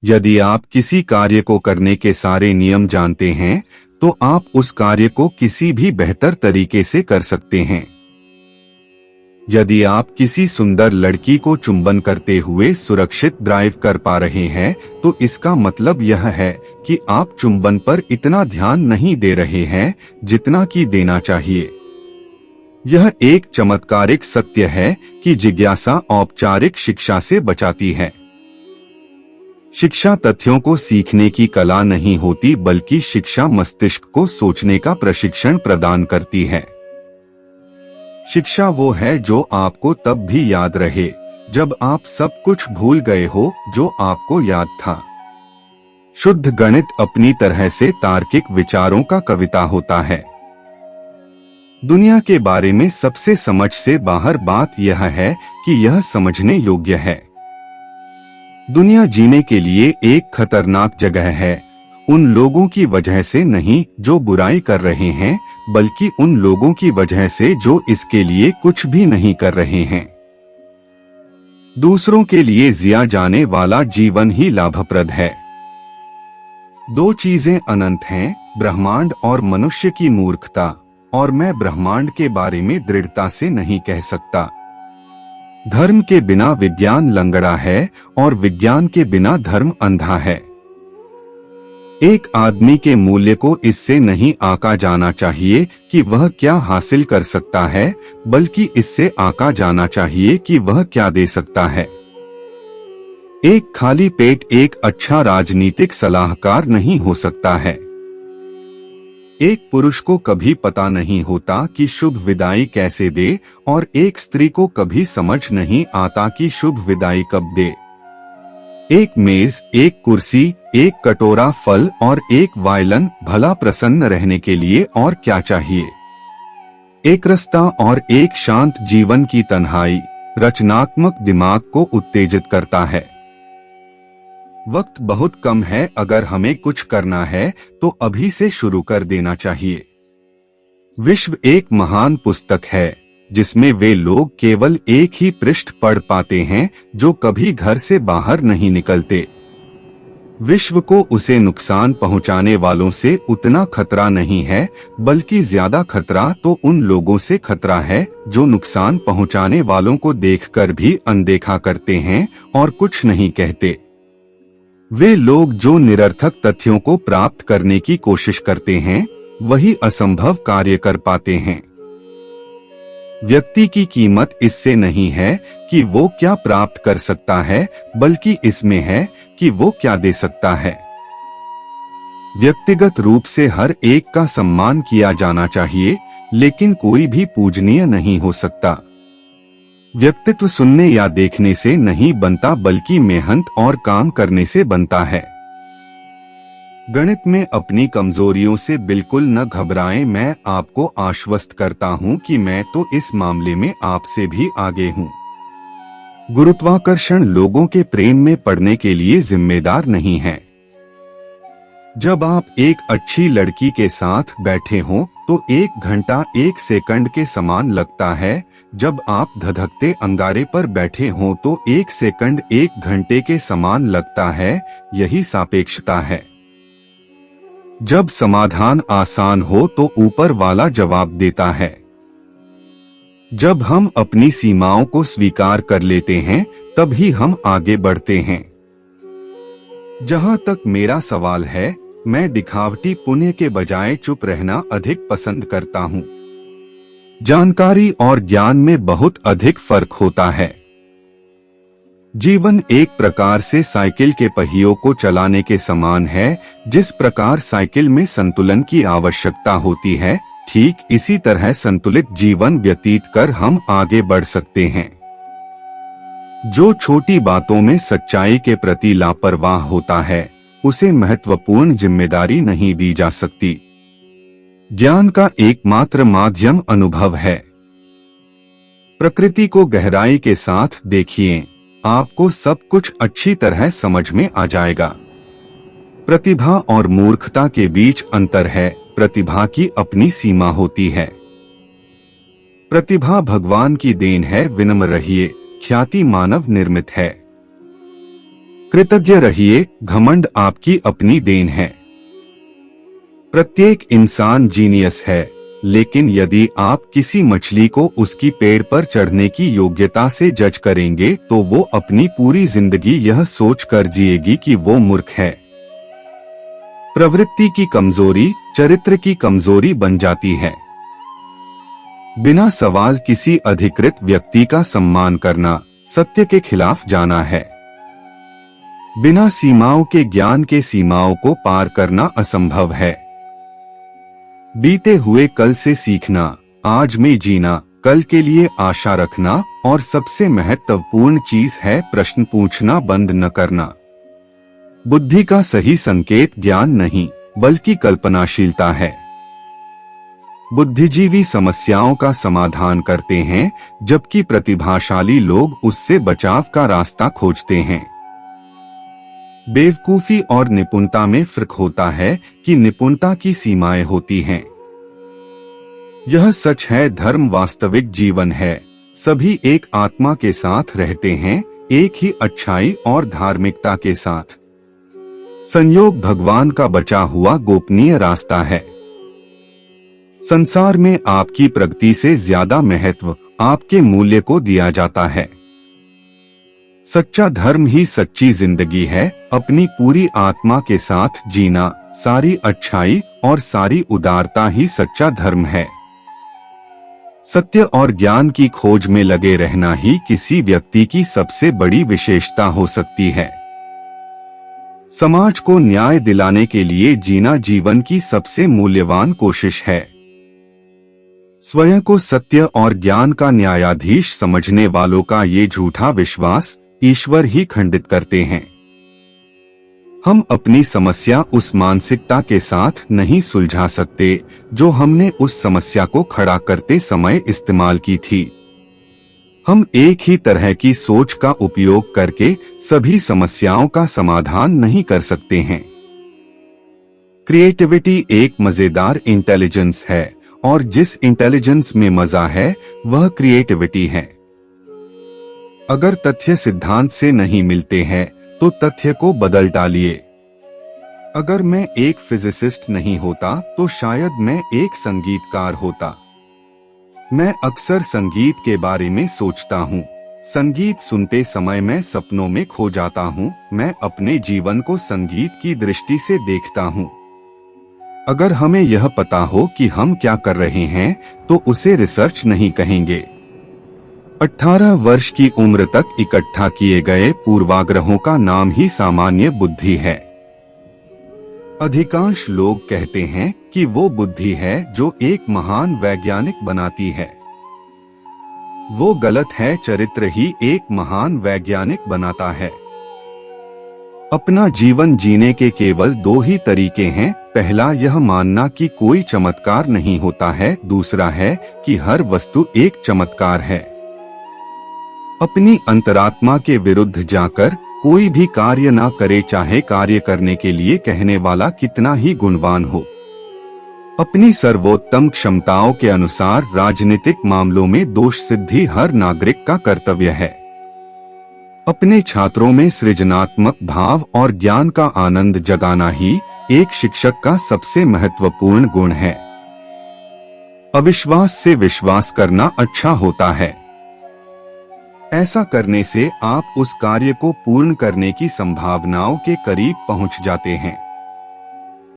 यदि आप किसी कार्य को करने के सारे नियम जानते हैं तो आप उस कार्य को किसी भी बेहतर तरीके से कर सकते हैं। यदि आप किसी सुंदर लड़की को चुंबन करते हुए सुरक्षित ड्राइव कर पा रहे हैं तो इसका मतलब यह है कि आप चुंबन पर इतना ध्यान नहीं दे रहे हैं जितना कि देना चाहिए। यह एक चमत्कारिक सत्य है कि जिज्ञासा औपचारिक शिक्षा से बचाती है। शिक्षा तथ्यों को सीखने की कला नहीं होती, बल्कि शिक्षा मस्तिष्क को सोचने का प्रशिक्षण प्रदान करती है। शिक्षा वो है जो आपको तब भी याद रहे जब आप सब कुछ भूल गए हो जो आपको याद था। शुद्ध गणित अपनी तरह से तार्किक विचारों का कविता होता है। दुनिया के बारे में सबसे समझ से बाहर बात यह है कि यह समझने योग्य है। दुनिया जीने के लिए एक खतरनाक जगह है, उन लोगों की वजह से नहीं जो बुराई कर रहे हैं, बल्कि उन लोगों की वजह से जो इसके लिए कुछ भी नहीं कर रहे हैं। दूसरों के लिए जिया जाने वाला जीवन ही लाभप्रद है। दो चीजें अनंत हैं, ब्रह्मांड और मनुष्य की मूर्खता, और मैं ब्रह्मांड के बारे में दृढ़ता से नहीं कह सकता। धर्म के बिना विज्ञान लंगड़ा है और विज्ञान के बिना धर्म अंधा है। एक आदमी के मूल्य को इससे नहीं आंका जाना चाहिए कि वह क्या हासिल कर सकता है, बल्कि इससे आंका जाना चाहिए कि वह क्या दे सकता है। एक खाली पेट एक अच्छा राजनीतिक सलाहकार नहीं हो सकता है। एक पुरुष को कभी पता नहीं होता कि शुभ विदाई कैसे दे, और एक स्त्री को कभी समझ नहीं आता कि शुभ विदाई कब दे। एक मेज, एक कुर्सी, एक कटोरा फल और एक वायलन भला प्रसन्न रहने के लिए और क्या चाहिए। एक रास्ता और एक शांत जीवन की तन्हाई रचनात्मक दिमाग को उत्तेजित करता है। वक्त बहुत कम है, अगर हमें कुछ करना है तो अभी से शुरू कर देना चाहिए। विश्व एक महान पुस्तक है जिसमें वे लोग केवल एक ही पृष्ठ पढ़ पाते हैं जो कभी घर से बाहर नहीं निकलते। विश्व को उसे नुकसान पहुंचाने वालों से उतना खतरा नहीं है, बल्कि ज्यादा खतरा तो उन लोगों से खतरा है जो नुकसान पहुंचाने वालों को देखकर भी अनदेखा करते हैं और कुछ नहीं कहते। वे लोग जो निरर्थक तथ्यों को प्राप्त करने की कोशिश करते हैं वही असंभव कार्य कर पाते हैं। व्यक्ति की कीमत इससे नहीं है कि वो क्या प्राप्त कर सकता है, बल्कि इसमें है कि वो क्या दे सकता है। व्यक्तिगत रूप से हर एक का सम्मान किया जाना चाहिए, लेकिन कोई भी पूजनीय नहीं हो सकता। व्यक्तित्व सुनने या देखने से नहीं बनता, बल्कि मेहनत और काम करने से बनता है। गणित में अपनी कमजोरियों से बिल्कुल न घबराएं। मैं आपको आश्वस्त करता हूं कि मैं तो इस मामले में आपसे भी आगे हूं। गुरुत्वाकर्षण लोगों के प्रेम में पड़ने के लिए जिम्मेदार नहीं है। जब आप एक अच्छी लड़की के साथ बैठे हों तो 1 घंटा 1 सेकंड के समान लगता है। जब आप धधकते अंगारे पर बैठे हों तो 1 सेकंड 1 घंटे के समान लगता है। यही सापेक्षता है। जब समाधान आसान हो तो ऊपर वाला जवाब देता है। जब हम अपनी सीमाओं को स्वीकार कर लेते हैं तभी हम आगे बढ़ते हैं। जहां तक मेरा सवाल है, मैं दिखावटी पुण्य के बजाय चुप रहना अधिक पसंद करता हूं। जानकारी और ज्ञान में बहुत अधिक फर्क होता है। जीवन एक प्रकार से साइकिल के पहियों को चलाने के समान है। जिस प्रकार साइकिल में संतुलन की आवश्यकता होती है, ठीक इसी तरह संतुलित जीवन व्यतीत कर हम आगे बढ़ सकते हैं। जो छोटी बातों में सच्चाई के प्रति लापरवाह होता है, उसे महत्वपूर्ण जिम्मेदारी नहीं दी जा सकती। ज्ञान का एकमात्र माध्यम अनुभव है। प्रकृति को गहराई के साथ देखिए, आपको सब कुछ अच्छी तरह समझ में आ जाएगा। प्रतिभा और मूर्खता के बीच अंतर है। प्रतिभा की अपनी सीमा होती है। प्रतिभा भगवान की देन है, विनम्र रहिए। ख्याति मानव निर्मित है। कृतज्ञ रहिए, घमंड आपकी अपनी देन है। प्रत्येक इंसान जीनियस है, लेकिन यदि आप किसी मछली को उसकी पेड़ पर चढ़ने की योग्यता से जज करेंगे तो वो अपनी पूरी जिंदगी यह सोच कर जिएगी कि वो मूर्ख है। प्रवृत्ति की कमजोरी चरित्र की कमजोरी बन जाती है। बिना सवाल किसी अधिकृत व्यक्ति का सम्मान करना सत्य के खिलाफ जाना है। बिना सीमाओं के ज्ञान के सीमाओं को पार करना असंभव है। बीते हुए कल से सीखना, आज में जीना, कल के लिए आशा रखना और सबसे महत्वपूर्ण चीज है प्रश्न पूछना बंद न करना। बुद्धि का सही संकेत ज्ञान नहीं बल्कि कल्पनाशीलता है। बुद्धिजीवी समस्याओं का समाधान करते हैं, जबकि प्रतिभाशाली लोग उससे बचाव का रास्ता खोजते हैं। बेवकूफी और निपुणता में फर्क होता है कि निपुणता की सीमाएं होती हैं। यह सच है, धर्म वास्तविक जीवन है। सभी एक आत्मा के साथ रहते हैं, एक ही अच्छाई और धार्मिकता के साथ। संयोग भगवान का बचा हुआ गोपनीय रास्ता है। संसार में आपकी प्रगति से ज्यादा महत्व आपके मूल्य को दिया जाता है। सच्चा धर्म ही सच्ची जिंदगी है, अपनी पूरी आत्मा के साथ जीना, सारी अच्छाई और सारी उदारता ही सच्चा धर्म है। सत्य और ज्ञान की खोज में लगे रहना ही किसी व्यक्ति की सबसे बड़ी विशेषता हो सकती है। समाज को न्याय दिलाने के लिए जीना जीवन की सबसे मूल्यवान कोशिश है। स्वयं को सत्य और ज्ञान का न्यायाधीश समझने वालों का ये झूठा विश्वास ईश्वर ही खंडित करते हैं। हम अपनी समस्या उस मानसिकता के साथ नहीं सुलझा सकते जो हमने उस समस्या को खड़ा करते समय इस्तेमाल की थी। हम एक ही तरह की सोच का उपयोग करके सभी समस्याओं का समाधान नहीं कर सकते हैं। क्रिएटिविटी एक मजेदार इंटेलिजेंस है और जिस इंटेलिजेंस में मजा है वह क्रिएटिविटी है। अगर तथ्य सिद्धांत से नहीं मिलते हैं तो तथ्य को बदल डालिए। अगर मैं एक फिजिसिस्ट नहीं होता तो शायद मैं एक संगीतकार होता। मैं अक्सर संगीत के बारे में सोचता हूँ। संगीत सुनते समय मैं सपनों में खो जाता हूँ। मैं अपने जीवन को संगीत की दृष्टि से देखता हूँ। अगर हमें यह पता हो कि हम क्या कर रहे हैं तो उसे रिसर्च नहीं कहेंगे। 18 वर्ष की उम्र तक इकट्ठा किए गए पूर्वाग्रहों का नाम ही सामान्य बुद्धि है। अधिकांश लोग कहते हैं कि वो बुद्धि है जो एक महान वैज्ञानिक बनाती है। वो गलत है, चरित्र ही एक महान वैज्ञानिक बनाता है। अपना जीवन जीने के केवल 2 ही तरीके हैं। पहला यह मानना कि कोई चमत्कार नहीं होता है, दूसरा है कि हर वस्तु एक चमत्कार है। अपनी अंतरात्मा के विरुद्ध जाकर कोई भी कार्य ना करे, चाहे कार्य करने के लिए कहने वाला कितना ही गुणवान हो। अपनी सर्वोत्तम क्षमताओं के अनुसार राजनीतिक मामलों में दोष सिद्धि हर नागरिक का कर्तव्य है। अपने छात्रों में सृजनात्मक भाव और ज्ञान का आनंद जगाना ही एक शिक्षक का सबसे महत्वपूर्ण गुण है। अविश्वास से विश्वास करना अच्छा होता है। ऐसा करने से आप उस कार्य को पूर्ण करने की संभावनाओं के करीब पहुंच जाते हैं।